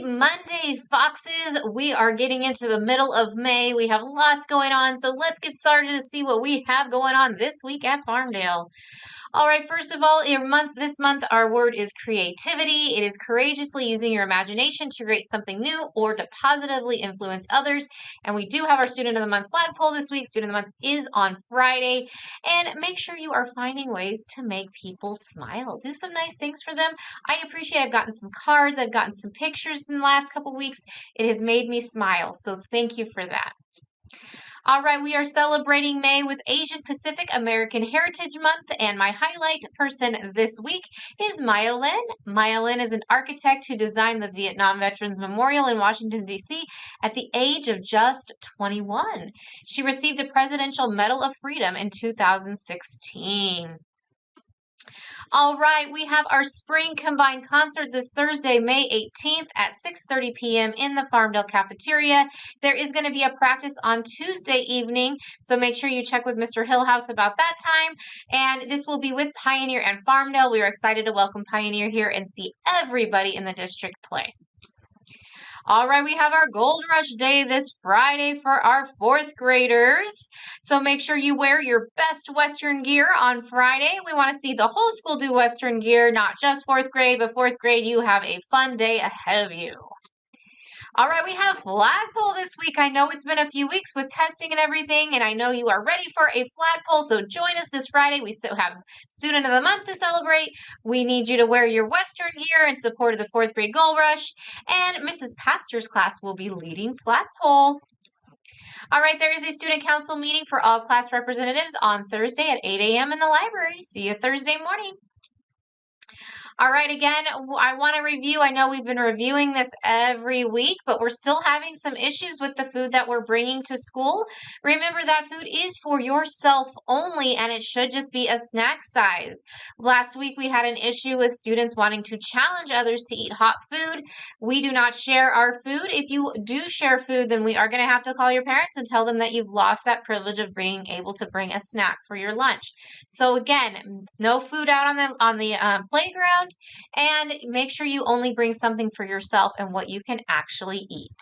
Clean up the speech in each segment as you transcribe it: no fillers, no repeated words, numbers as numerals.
Monday, Foxes. We are getting into the middle of May. We have lots going on, so let's get started to see what we have going on this week at Farmdale. All right, first of all, this month, our word is creativity. It is courageously using your imagination to create something new or to positively influence others. And we do have our Student of the Month flagpole this week. Student of the Month is on Friday. And make sure you are finding ways to make people smile. Do some nice things for them. I appreciate I've gotten some cards. I've gotten some pictures in the last couple weeks. It has made me smile, so thank you for that. All right, we are celebrating May with Asian Pacific American Heritage Month, and my highlight person this week is Maya Lin. Maya Lin is an architect who designed the Vietnam Veterans Memorial in Washington, D.C. at the age of just 21. She received a Presidential Medal of Freedom in 2016. All right, we have our spring combined concert this Thursday, May 18th at 6:30 p.m. in the Farmdale cafeteria. There is going to be a practice on Tuesday evening, so make sure you check with Mr. Hillhouse about that time. And this will be with Pioneer and Farmdale. We are excited to welcome Pioneer here and see everybody in the district play. All right, we have our Gold Rush Day this Friday for our 4th graders. So make sure you wear your best Western gear on Friday. We want to see the whole school do Western gear, not just 4th grade, but 4th grade, you have a fun day ahead of you. All right, we have Flagpole this week. I know it's been a few weeks with testing and everything, and I know you are ready for a flagpole, so join us this Friday. We still have Student of the Month to celebrate. We need you to wear your Western gear in support of the 4th grade Gold Rush, and Mrs. Pastor's class will be leading flagpole. All right, there is a student council meeting for all class representatives on Thursday at 8 a.m. in the library. See you Thursday morning. All right, again, I want to review. I know we've been reviewing this every week, but we're still having some issues with the food that we're bringing to school. Remember that food is for yourself only, and it should just be a snack size. Last week, we had an issue with students wanting to challenge others to eat hot food. We do not share our food. If you do share food, then we are going to have to call your parents and tell them that you've lost that privilege of being able to bring a snack for your lunch. So again, no food out on the playground. And make sure you only bring something for yourself and what you can actually eat.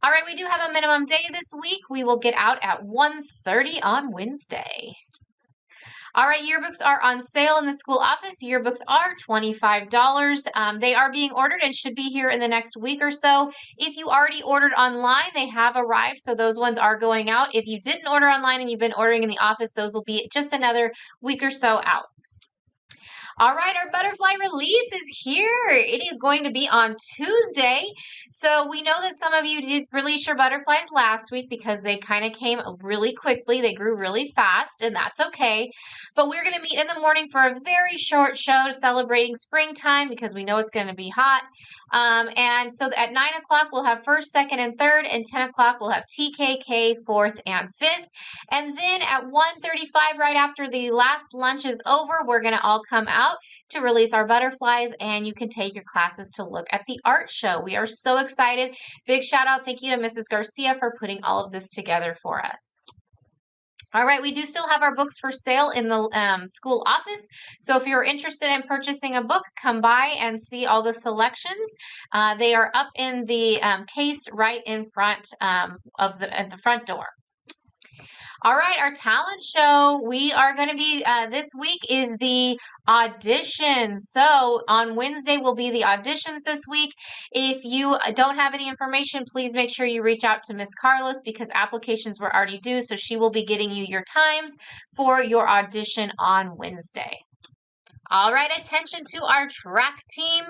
All right, we do have a minimum day this week. We will get out at 1:30 on Wednesday. All right, yearbooks are on sale in the school office. Yearbooks are $25. They are being ordered and should be here in the next week or so. If you already ordered online, they have arrived, so those ones are going out. If you didn't order online and you've been ordering in the office, those will be just another week or so out. All right, our butterfly release is here. It is going to be on Tuesday. So we know that some of you did release your butterflies last week because they kind of came really quickly. They grew really fast, and that's okay. But we're going to meet in the morning for a very short show celebrating springtime because we know it's going to be hot. And so at 9 o'clock, we'll have 1st, 2nd, and 3rd, and 10 o'clock, we'll have TKK, 4th, and 5th. And then at 1:35, right after the last lunch is over, we're going to all come out to release our butterflies, and you can take your classes to look at the art show. We are so excited. Big shout out, thank you to Mrs. Garcia for putting all of this together for us. All right, we do still have our books for sale in the school office. So if you're interested in purchasing a book, come by and see all the selections. They are up in the case right in front at the front door. All right, our talent show, we are going to be, this week is the auditions. So on Wednesday will be the auditions this week. If you don't have any information, please make sure you reach out to Miss Carlos because applications were already due. So she will be getting you your times for your audition on Wednesday. All right, attention to our track team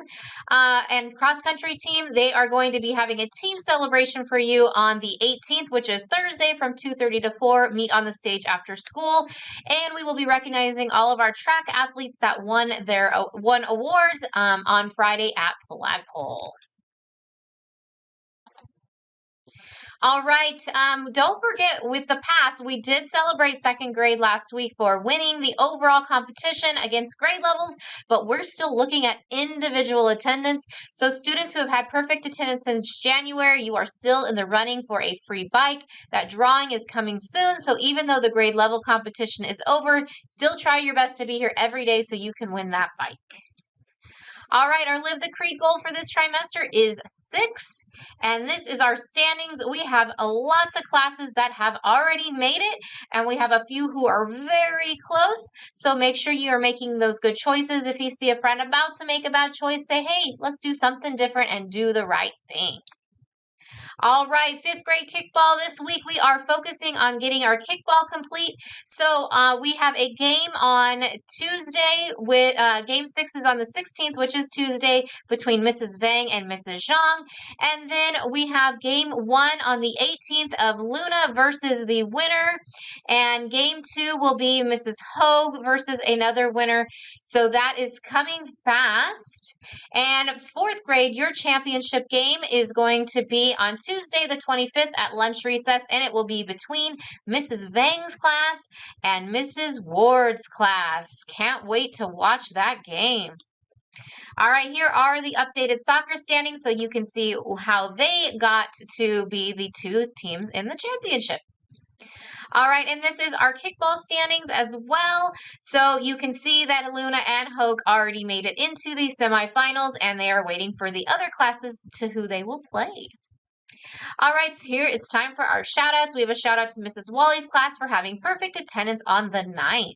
and cross-country team. They are going to be having a team celebration for you on the 18th, which is Thursday from 2:30 to 4. Meet on the stage after school. And we will be recognizing all of our track athletes that won awards on Friday at Flagpole. All right, don't forget with the pass, we did celebrate 2nd grade last week for winning the overall competition against grade levels, but we're still looking at individual attendance. So students who have had perfect attendance since January, you are still in the running for a free bike. That drawing is coming soon, so even though the grade level competition is over, still try your best to be here every day so you can win that bike. All right, our Live the Creed goal for this trimester is 6, and this is our standings. We have lots of classes that have already made it, and we have a few who are very close, so make sure you are making those good choices. If you see a friend about to make a bad choice, say, hey, let's do something different and do the right thing. All right, 5th grade kickball this week. We are focusing on getting our kickball complete. So we have a game on Tuesday with game 6 is on the 16th, which is Tuesday, between Mrs. Vang and Mrs. Zhang. And then we have game 1 on the 18th of Luna versus the winner. And game 2 will be Mrs. Hogue versus another winner. So that is coming fast. And 4th grade, your championship game is going to be on Tuesday the 25th at lunch recess, and it will be between Mrs. Vang's class and Mrs. Ward's class. Can't wait to watch that game. All right, here are the updated soccer standings so you can see how they got to be the 2 teams in the championship. All right, and this is our kickball standings as well. So you can see that Luna and Hogue already made it into the semifinals, and they are waiting for the other classes to who they will play. All right, so here it's time for our shout-outs. We have a shout-out to Mrs. Wally's class for having perfect attendance on the 9th.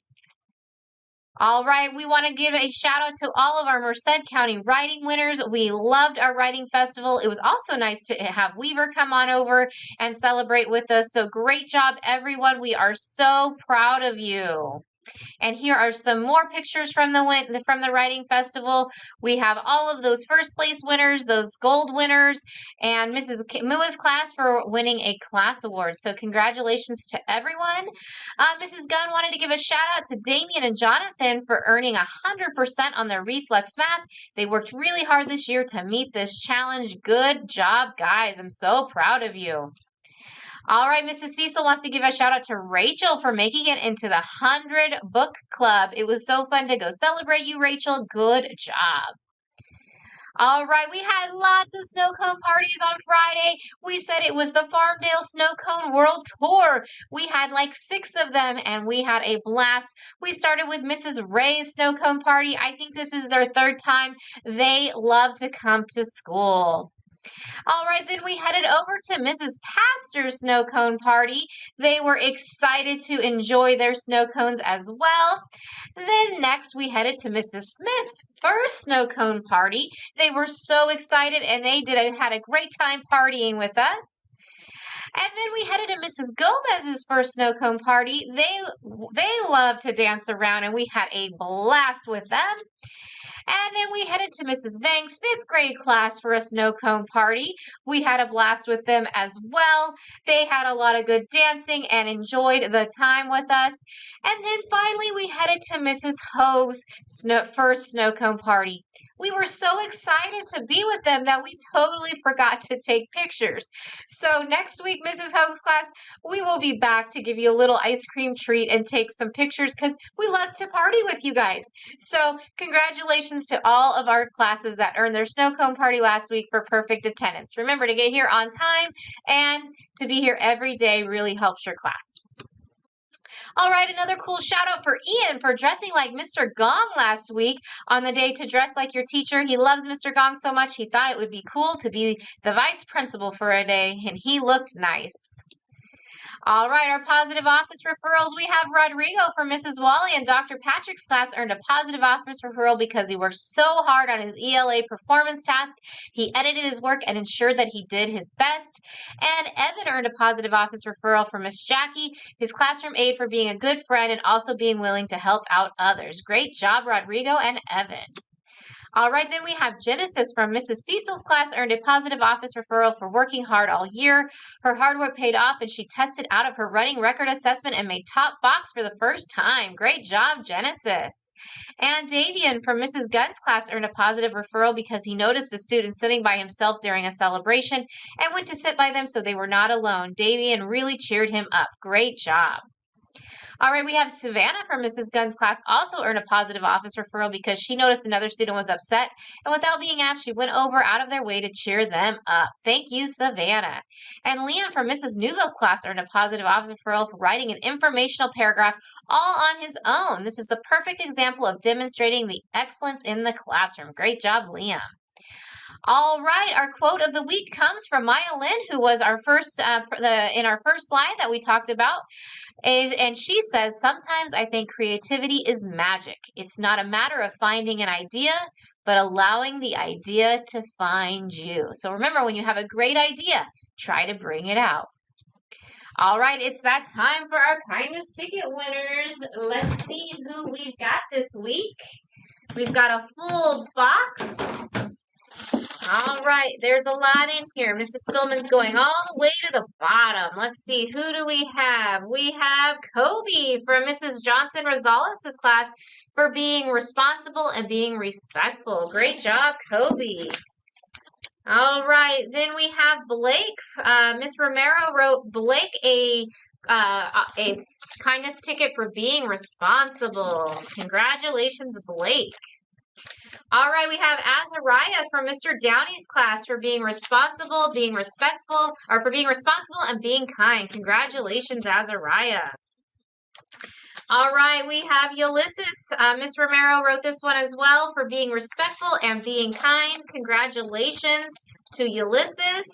All right, we want to give a shout out to all of our Merced County writing winners. We loved our writing festival. It was also nice to have Weaver come on over and celebrate with us. So great job, everyone. We are so proud of you. And here are some more pictures from the writing festival. We have all of those first place winners, those gold winners, and Mrs. Mua's class for winning a class award. So congratulations to everyone. Mrs. Gunn wanted to give a shout out to Damien and Jonathan for earning 100% on their reflex math. They worked really hard this year to meet this challenge. Good job, guys. I'm so proud of you. All right, Mrs. Cecil wants to give a shout out to Rachel for making it into the 100 book club. It was so fun to go celebrate you, Rachel. Good job. All right, we had lots of snow cone parties on Friday. We said it was the Farmdale Snow Cone World Tour. We had like 6 of them, and we had a blast. We started with Mrs. Ray's snow cone party. I think this is their 3rd time. They love to come to school. All right, then we headed over to Mrs. Pastor's snow cone party. They were excited to enjoy their snow cones as well. Then next we headed to Mrs. Smith's first snow cone party. They were so excited, and they had a great time partying with us. And then we headed to Mrs. Gomez's first snow cone party. They love to dance around, and we had a blast with them. And then we headed to Mrs. Vang's 5th grade class for a snow cone party. We had a blast with them as well. They had a lot of good dancing and enjoyed the time with us. And then finally, we headed to Mrs. Ho's first snow cone party. We were so excited to be with them that we totally forgot to take pictures. So next week, Mrs. Ho's class, we will be back to give you a little ice cream treat and take some pictures because we love to party with you guys. So congratulations to all of our classes that earned their snow cone party last week for perfect attendance. Remember to get here on time, and to be here every day really helps your class. All right, another cool shout out for Ian for dressing like Mr. Gong last week on the day to dress like your teacher. He loves Mr. Gong so much, he thought it would be cool to be the vice principal for a day, and he looked nice. All right, our positive office referrals. We have Rodrigo from Mrs. Wally and Dr. Patrick's class earned a positive office referral because he worked so hard on his ELA performance task. He edited his work and ensured that he did his best. And Evan earned a positive office referral from Miss Jackie, his classroom aide, for being a good friend and also being willing to help out others. Great job, Rodrigo and Evan. All right, then we have Genesis from Mrs. Cecil's class earned a positive office referral for working hard all year. Her hard work paid off, and she tested out of her running record assessment and made top box for the first time. Great job, Genesis. And Davian from Mrs. Gunn's class earned a positive referral because he noticed a student sitting by himself during a celebration and went to sit by them so they were not alone. Davian really cheered him up. Great job. All right, we have Savannah from Mrs. Gunn's class also earned a positive office referral because she noticed another student was upset, and without being asked, she went over out of their way to cheer them up. Thank you, Savannah. And Liam from Mrs. Newville's class earned a positive office referral for writing an informational paragraph all on his own. This is the perfect example of demonstrating the excellence in the classroom. Great job, Liam. All right, our quote of the week comes from Maya Lynn, who was our first in our first slide that we talked about. And she says, sometimes I think creativity is magic. It's not a matter of finding an idea, but allowing the idea to find you. So remember, when you have a great idea, try to bring it out. All right, it's that time for our kindness ticket winners. Let's see who we've got this week. We've got a full box. All right, there's a lot in here. Mrs. Spillman's going all the way to the bottom. Let's see, who do we have? We have Kobe from Mrs. Johnson Rosales' class for being responsible and being respectful. Great job, Kobe. All right, then we have Blake. Miss Romero wrote Blake a kindness ticket for being responsible. Congratulations, Blake. All right, we have Azariah from Mr. Downey's class for being responsible, being respectful, or for being responsible and being kind. Congratulations, Azariah. All right, we have Ulysses. Miss Romero wrote this one as well for being respectful and being kind. Congratulations to Ulysses.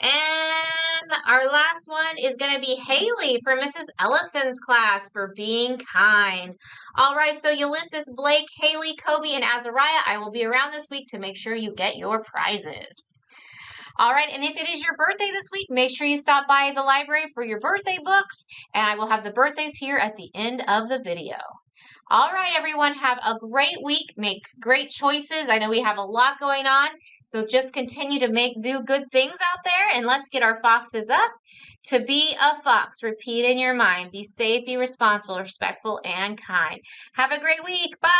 And our last one is going to be Haley from Mrs. Ellison's class for being kind. All right, so Ulysses, Blake, Haley, Kobe, and Azariah, I will be around this week to make sure you get your prizes. All right, and if it is your birthday this week, make sure you stop by the library for your birthday books, and I will have the birthdays here at the end of the video. All right, everyone, have a great week. Make great choices. I know we have a lot going on, so just continue to do good things out there, and let's get our foxes up. To be a fox, repeat in your mind. Be safe, be responsible, respectful, and kind. Have a great week. Bye.